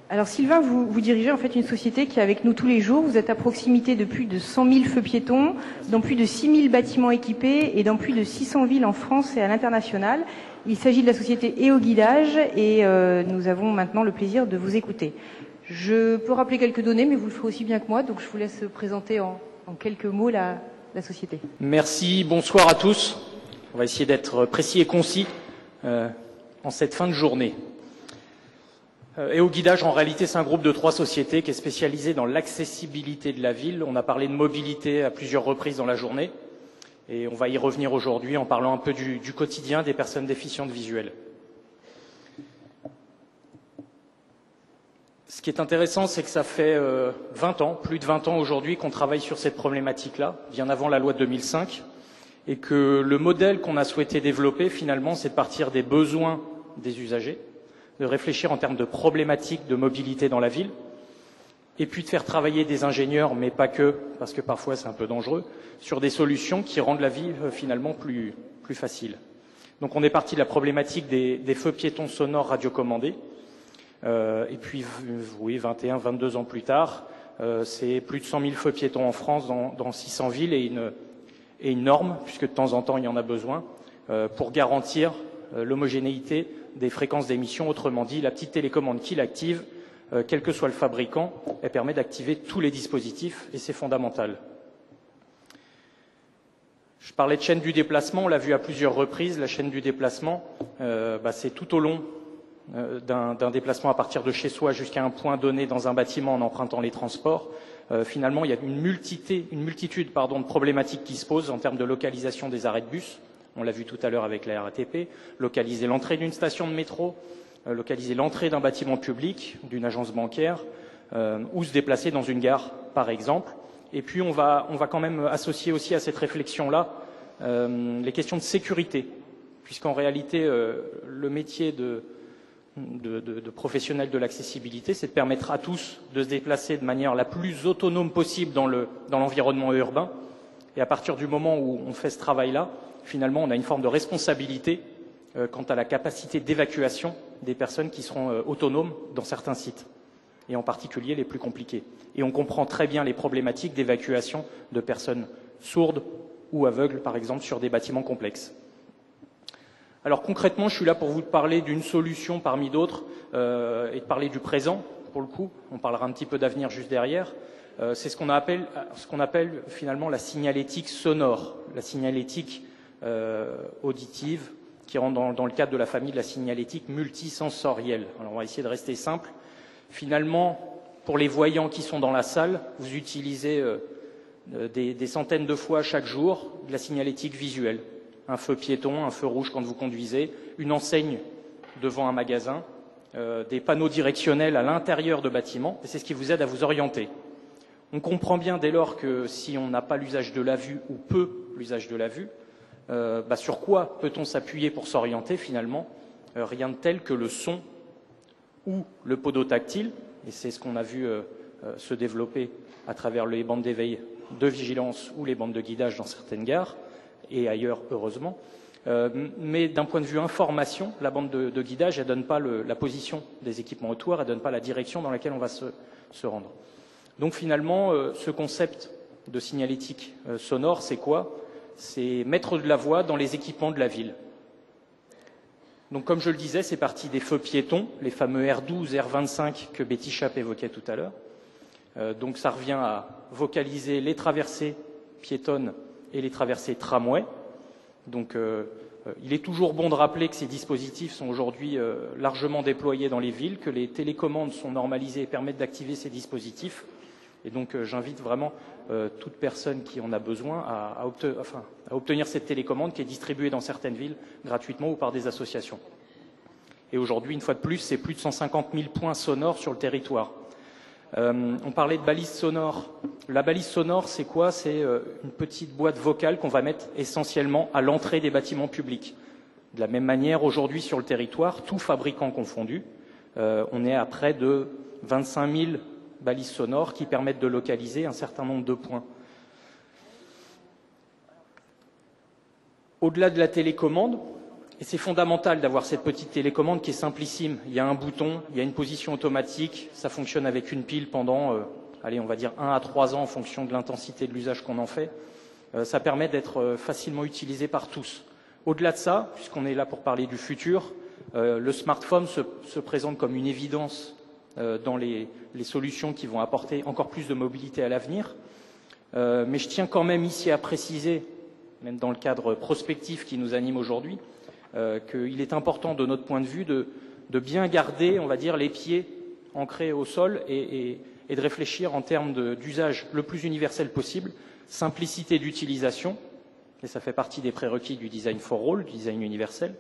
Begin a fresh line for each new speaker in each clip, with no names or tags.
Alors Sylvain, vous dirigez en fait une société qui est avec nous tous les jours. Vous êtes à proximité de plus de 100 000 feux piétons, dans plus de 6 000 bâtiments équipés et dans plus de 600 villes en France et à l'international. Il s'agit de la société EOGuidage et nous avons maintenant le plaisir de vous écouter. Je peux rappeler quelques données, mais vous le ferez aussi bien que moi, donc je vous laisse présenter en quelques mots la société.
Merci, bonsoir à tous. On va essayer d'être précis et concis en cette fin de journée. EOGuidage, en réalité, c'est un groupe de 3 sociétés qui est spécialisé dans l'accessibilité de la ville. On a parlé de mobilité à plusieurs reprises dans la journée et on va y revenir aujourd'hui en parlant un peu du quotidien des personnes déficientes visuelles. Ce qui est intéressant, c'est que ça fait 20 ans, plus de 20 ans aujourd'hui, qu'on travaille sur cette problématique-là, bien avant la loi de 2005, et que le modèle qu'on a souhaité développer, finalement, c'est de partir des besoins des usagers, de réfléchir en termes de problématiques de mobilité dans la ville, et puis de faire travailler des ingénieurs, mais pas que, parce que parfois c'est un peu dangereux, sur des solutions qui rendent la vie finalement plus facile. Donc on est parti de la problématique des feux piétons sonores radiocommandés, et puis oui, 21, 22 ans plus tard, c'est plus de 100 000 feux piétons en France dans 600 villes et une norme, puisque de temps en temps il y en a besoin, pour garantir l'homogénéité des fréquences d'émission. Autrement dit, la petite télécommande qui l'active, quel que soit le fabricant, elle permet d'activer tous les dispositifs et c'est fondamental. Je parlais de chaîne du déplacement, on l'a vu à plusieurs reprises. La chaîne du déplacement, c'est tout au long d'un déplacement à partir de chez soi jusqu'à un point donné dans un bâtiment en empruntant les transports. Finalement, il y a une multitude de problématiques qui se posent en termes de localisation des arrêts de bus. On l'a vu tout à l'heure avec la RATP, localiser l'entrée d'une station de métro, localiser l'entrée d'un bâtiment public, d'une agence bancaire, ou se déplacer dans une gare, par exemple. Et puis, on va quand même associer aussi à cette réflexion-là les questions de sécurité, puisqu'en réalité, le métier de professionnel de l'accessibilité, c'est de permettre à tous de se déplacer de manière la plus autonome possible dans l'environnement urbain. Et à partir du moment où on fait ce travail-là, finalement, on a une forme de responsabilité quant à la capacité d'évacuation des personnes qui seront autonomes dans certains sites, et en particulier les plus compliqués. Et on comprend très bien les problématiques d'évacuation de personnes sourdes ou aveugles, par exemple, sur des bâtiments complexes. Alors concrètement, je suis là pour vous parler d'une solution parmi d'autres et de parler du présent, pour le coup. On parlera un petit peu d'avenir juste derrière. C'est ce qu'on appelle finalement la signalétique sonore, la signalétique auditive, qui rentre dans le cadre de la famille de la signalétique multisensorielle. Alors on va essayer de rester simple. Finalement, pour les voyants qui sont dans la salle, vous utilisez des centaines de fois chaque jour de la signalétique visuelle. Un feu piéton, un feu rouge quand vous conduisez, une enseigne devant un magasin, des panneaux directionnels à l'intérieur de bâtiments, et c'est ce qui vous aide à vous orienter. On comprend bien dès lors que si on n'a pas l'usage de la vue ou peu l'usage de la vue, sur quoi peut-on s'appuyer pour s'orienter finalement? Rien de tel que le son ou le podotactile, et c'est ce qu'on a vu se développer à travers les bandes d'éveil de vigilance ou les bandes de guidage dans certaines gares, et ailleurs heureusement. Mais d'un point de vue information, la bande de guidage, elle ne donne pas la position des équipements autour, elle ne donne pas la direction dans laquelle on va se rendre. Donc finalement, ce concept de signalétique sonore, c'est quoi? C'est mettre de la voix dans les équipements de la ville. Donc comme je le disais, c'est parti des feux piétons, les fameux R12, R25 que Betty Chappe évoquait tout à l'heure. Donc ça revient à vocaliser les traversées piétonnes et les traversées tramway. Donc il est toujours bon de rappeler que ces dispositifs sont aujourd'hui largement déployés dans les villes, que les télécommandes sont normalisées et permettent d'activer ces dispositifs. Et donc j'invite vraiment toute personne qui en a besoin à obtenir cette télécommande qui est distribuée dans certaines villes gratuitement ou par des associations. Et aujourd'hui, une fois de plus, c'est plus de 150 000 points sonores sur le territoire. On parlait de balise sonore. La balise sonore, c'est quoi? C'est une petite boîte vocale qu'on va mettre essentiellement à l'entrée des bâtiments publics. De la même manière, aujourd'hui sur le territoire, tout fabricant confondu, on est à près de 25 000 balises sonores qui permettent de localiser un certain nombre de points. Au-delà de la télécommande, Et c'est fondamental d'avoir cette petite télécommande qui est simplissime. Il y a un bouton, il y a une position automatique, ça fonctionne avec une pile pendant, allez, on va dire 1 à 3 ans en fonction de l'intensité de l'usage qu'on en fait. Ça permet d'être facilement utilisé par tous. Au-delà de ça, puisqu'on est là pour parler du futur, le smartphone se présente comme une évidence dans les solutions qui vont apporter encore plus de mobilité à l'avenir. Mais je tiens quand même ici à préciser, même dans le cadre prospectif qui nous anime aujourd'hui, qu'il est important de notre point de vue de bien garder, on va dire, les pieds ancrés au sol et de réfléchir en termes d'usage le plus universel possible, simplicité d'utilisation, et ça fait partie des prérequis du design for all, du design universel,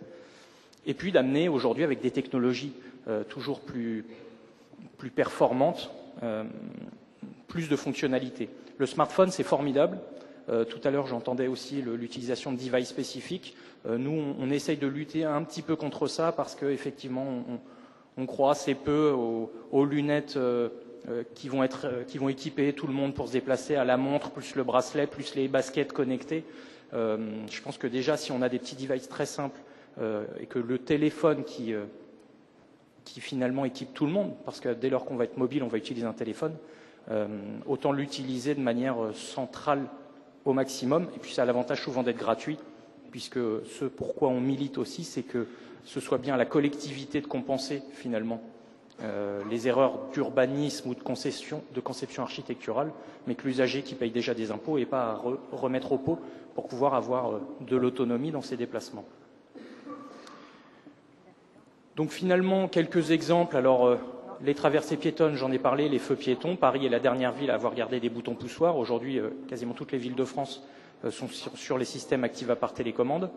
et puis d'amener aujourd'hui avec des technologies toujours plus performantes, plus de fonctionnalités. Le smartphone, c'est formidable. Tout à l'heure, j'entendais aussi l'utilisation de devices spécifiques. Nous, on essaye de lutter un petit peu contre ça parce qu'effectivement, on croit assez peu aux lunettes qui vont équiper tout le monde pour se déplacer, à la montre, plus le bracelet, plus les baskets connectées. Je pense que déjà, si on a des petits devices très simples et que le téléphone qui finalement équipe tout le monde, parce que dès lors qu'on va être mobile, on va utiliser un téléphone, autant l'utiliser de manière centrale au maximum. Et puis ça a l'avantage souvent d'être gratuit, puisque ce pourquoi on milite aussi, c'est que ce soit bien la collectivité de compenser finalement les erreurs d'urbanisme ou de conception architecturale, mais que l'usager qui paye déjà des impôts n'ait pas à remettre au pot pour pouvoir avoir de l'autonomie dans ses déplacements. Donc finalement, quelques exemples. Alors, les traversées piétonnes, j'en ai parlé, les feux piétons. Paris est la dernière ville à avoir gardé des boutons poussoirs. Aujourd'hui, quasiment toutes les villes de France sont sur les systèmes Activa par télécommande.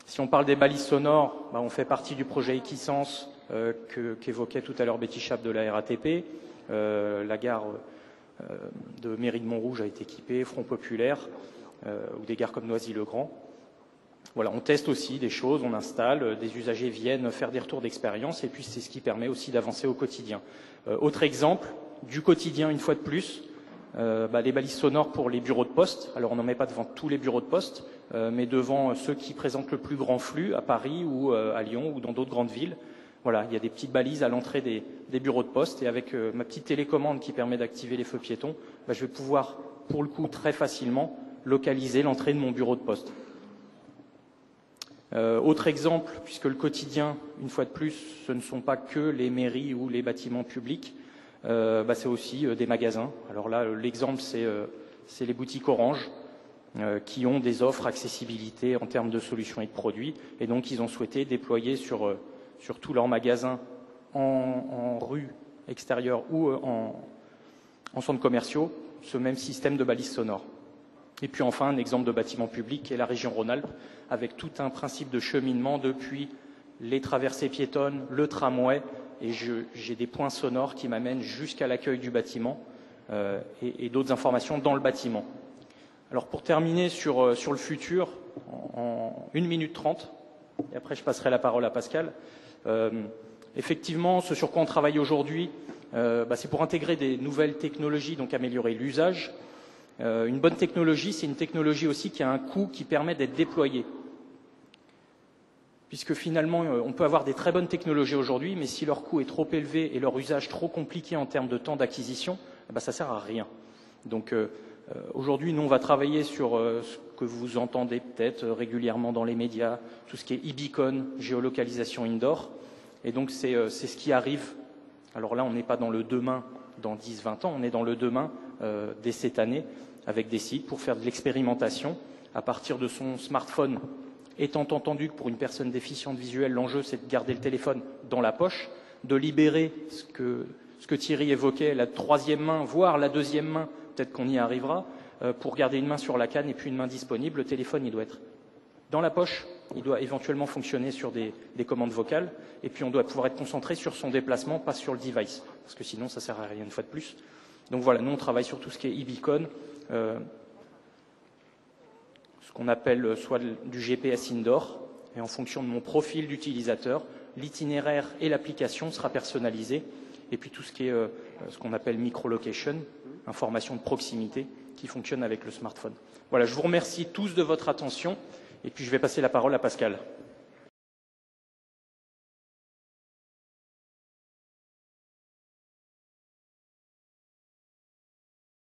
Si on parle des balises sonores, on fait partie du projet Equisense qu'évoquait tout à l'heure Betty Chap de la RATP. La gare de Mairie de Montrouge a été équipée, Front Populaire, ou des gares comme Noisy-le-Grand. Voilà, on teste aussi des choses, on installe, des usagers viennent faire des retours d'expérience et puis c'est ce qui permet aussi d'avancer au quotidien. Autre exemple, du quotidien une fois de plus, les balises sonores pour les bureaux de poste. Alors on n'en met pas devant tous les bureaux de poste, mais devant ceux qui présentent le plus grand flux à Paris ou à Lyon ou dans d'autres grandes villes. Voilà, il y a des petites balises à l'entrée des bureaux de poste et avec ma petite télécommande qui permet d'activer les feux piétons, je vais pouvoir pour le coup très facilement localiser l'entrée de mon bureau de poste. Autre exemple, puisque le quotidien, une fois de plus, ce ne sont pas que les mairies ou les bâtiments publics, c'est aussi des magasins. Alors là, l'exemple, c'est les boutiques Orange qui ont des offres accessibilité en termes de solutions et de produits. Et donc, ils ont souhaité déployer sur tous leurs magasins en rue extérieure ou en centres commerciaux ce même système de balises sonores. Et puis enfin, un exemple de bâtiment public qui est la région Rhône-Alpes, avec tout un principe de cheminement depuis les traversées piétonnes, le tramway, et j'ai des points sonores qui m'amènent jusqu'à l'accueil du bâtiment et d'autres informations dans le bâtiment. Alors pour terminer sur le futur, en 1 minute 30, et après je passerai la parole à Pascal, effectivement, ce sur quoi on travaille aujourd'hui, c'est pour intégrer des nouvelles technologies, donc améliorer l'usage. Une bonne technologie, c'est une technologie aussi qui a un coût qui permet d'être déployée. Puisque finalement, on peut avoir des très bonnes technologies aujourd'hui, mais si leur coût est trop élevé et leur usage trop compliqué en termes de temps d'acquisition, ça ne sert à rien. Donc aujourd'hui, nous, on va travailler sur ce que vous entendez peut-être régulièrement dans les médias, tout ce qui est e-beacon, géolocalisation indoor. Et donc c'est ce qui arrive. Alors là, on n'est pas dans le demain, dans 10-20 ans, on est dans le demain dès cette année, avec des sites pour faire de l'expérimentation à partir de son smartphone. Étant entendu que pour une personne déficiente visuelle, l'enjeu c'est de garder le téléphone dans la poche, de libérer ce que Thierry évoquait, la troisième main, voire la deuxième main, peut-être qu'on y arrivera, pour garder une main sur la canne et puis une main disponible. Le téléphone, il doit être dans la poche, il doit éventuellement fonctionner sur des commandes vocales, et puis on doit pouvoir être concentré sur son déplacement, pas sur le device, parce que sinon ça sert à rien une fois de plus. Donc voilà, nous on travaille sur tout ce qui est e-beacon, ce qu'on appelle soit du GPS indoor, et en fonction de mon profil d'utilisateur, l'itinéraire et l'application sera personnalisé, et puis tout ce qui est ce qu'on appelle micro-location, information de proximité, qui fonctionne avec le smartphone. Voilà, je vous remercie tous de votre attention, Et puis je vais passer la parole à Pascal.